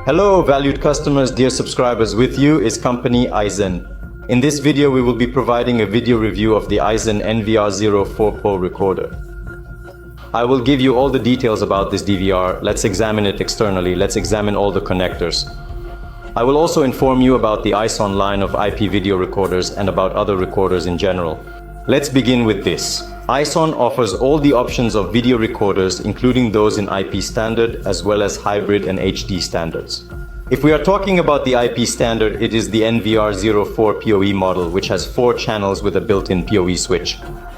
Hello valued customers, dear subscribers, with you is company ISON. In this video we will be providing a video review of the ISON-NVR04POE recorder. I will give you all the details about this DVR. Let's examine it externally, let's examine all the connectors. I will also inform you about the ISON line of IP video recorders and about other recorders in general. Let's begin with this. ISON offers all the options of video recorders, including those in IP standard as well as hybrid and HD standards. If we are talking about the IP standard, it is the NVR04POE model, which has 4 channels with a built-in PoE switch.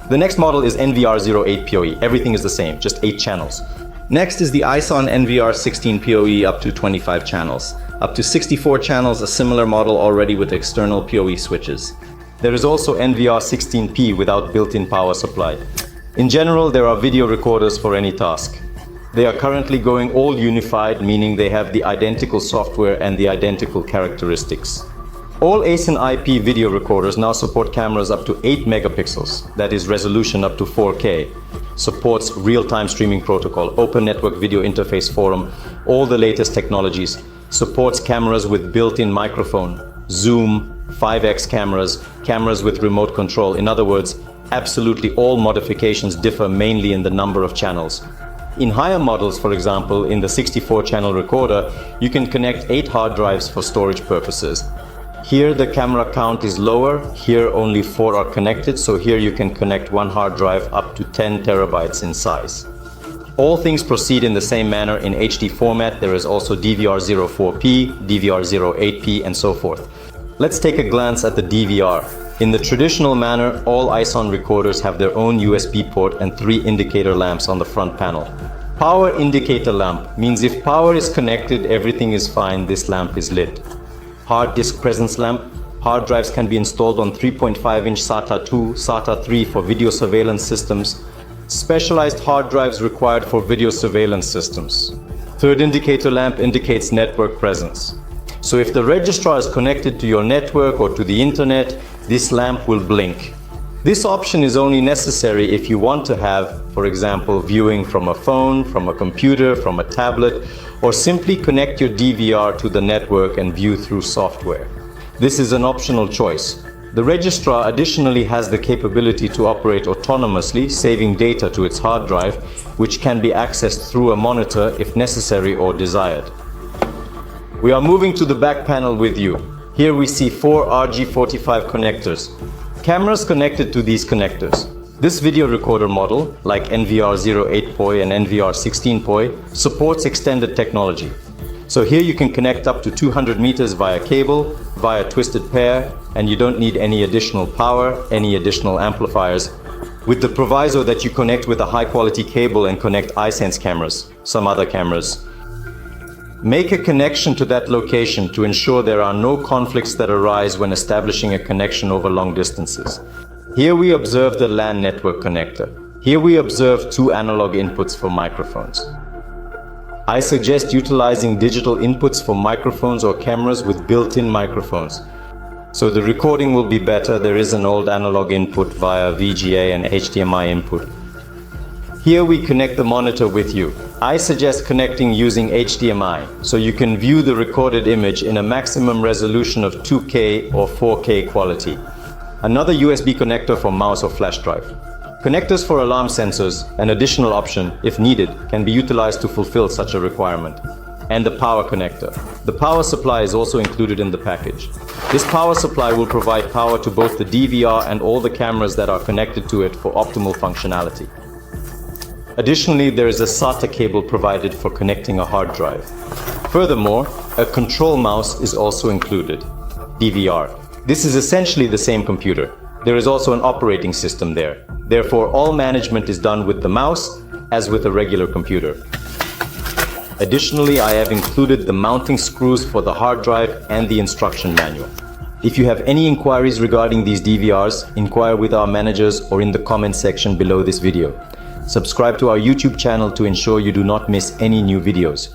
The next model is NVR08POE. Everything is the same, just 8 channels. Next is the ISON-NVR16POE up to 25 channels. Up to 64 channels, a similar model already with external PoE switches. There is also NVR16P without built-in power supply. In general, there are video recorders for any task. They are currently going all unified, meaning they have the identical software and the identical characteristics. All ISON IP video recorders now support cameras up to 8 megapixels, that is resolution up to 4K, supports real-time streaming protocol, open network video interface forum, all the latest technologies, supports cameras with built-in microphone, zoom, 5x cameras, cameras with remote control. In other words, absolutely all modifications differ mainly in the number of channels. In higher models, for example, in the 64-channel recorder, you can connect 8 hard drives for storage purposes. Here the camera count is lower, here only 4 are connected, so here you can connect 1 hard drive up to 10 terabytes in size. All things proceed in the same manner in HD format. There is also DVR04P, DVR08P, and so forth. Let's take a glance at the DVR. In the traditional manner, all ISON recorders have their own USB port and 3 indicator lamps on the front panel. Power indicator lamp means if power is connected, everything is fine, this lamp is lit. Hard disk presence lamp. Hard drives can be installed on 3.5-inch SATA 2, SATA 3 for video surveillance systems. Specialized hard drives required for video surveillance systems. Third indicator lamp indicates network presence. So if the registrar is connected to your network or to the internet, this lamp will blink. This option is only necessary if you want to have, for example, viewing from a phone, from a computer, from a tablet, or simply connect your DVR to the network and view through software. This is an optional choice. The registrar additionally has the capability to operate autonomously, saving data to its hard drive, which can be accessed through a monitor if necessary or desired. We are moving to the back panel with you. Here we see 4 RG45 connectors. Cameras connected to these connectors. This video recorder model, like NVR08POE and NVR16POE, supports extended technology. So here you can connect up to 200 meters via cable, via twisted pair, and you don't need any additional power, any additional amplifiers, with the proviso that you connect with a high-quality cable and connect iSense cameras, some other cameras. Make a connection to that location to ensure there are no conflicts that arise when establishing a connection over long distances. Here we observe the LAN network connector. Here we observe 2 analog inputs for microphones. I suggest utilizing digital inputs for microphones or cameras with built-in microphones. So the recording will be better. There is an old analog input via VGA and HDMI input. Here we connect the monitor with you. I suggest connecting using HDMI, so you can view the recorded image in a maximum resolution of 2K or 4K quality. Another USB connector for mouse or flash drive. Connectors for alarm sensors, an additional option, if needed, can be utilized to fulfill such a requirement. And the power connector. The power supply is also included in the package. This power supply will provide power to both the DVR and all the cameras that are connected to it for optimal functionality. Additionally, there is a SATA cable provided for connecting a hard drive. Furthermore, a control mouse is also included. DVR. This is essentially the same computer. There is also an operating system there. Therefore, all management is done with the mouse, as with a regular computer. Additionally, I have included the mounting screws for the hard drive and the instruction manual. If you have any inquiries regarding these DVRs, inquire with our managers or in the comment section below this video. Subscribe to our YouTube channel to ensure you do not miss any new videos.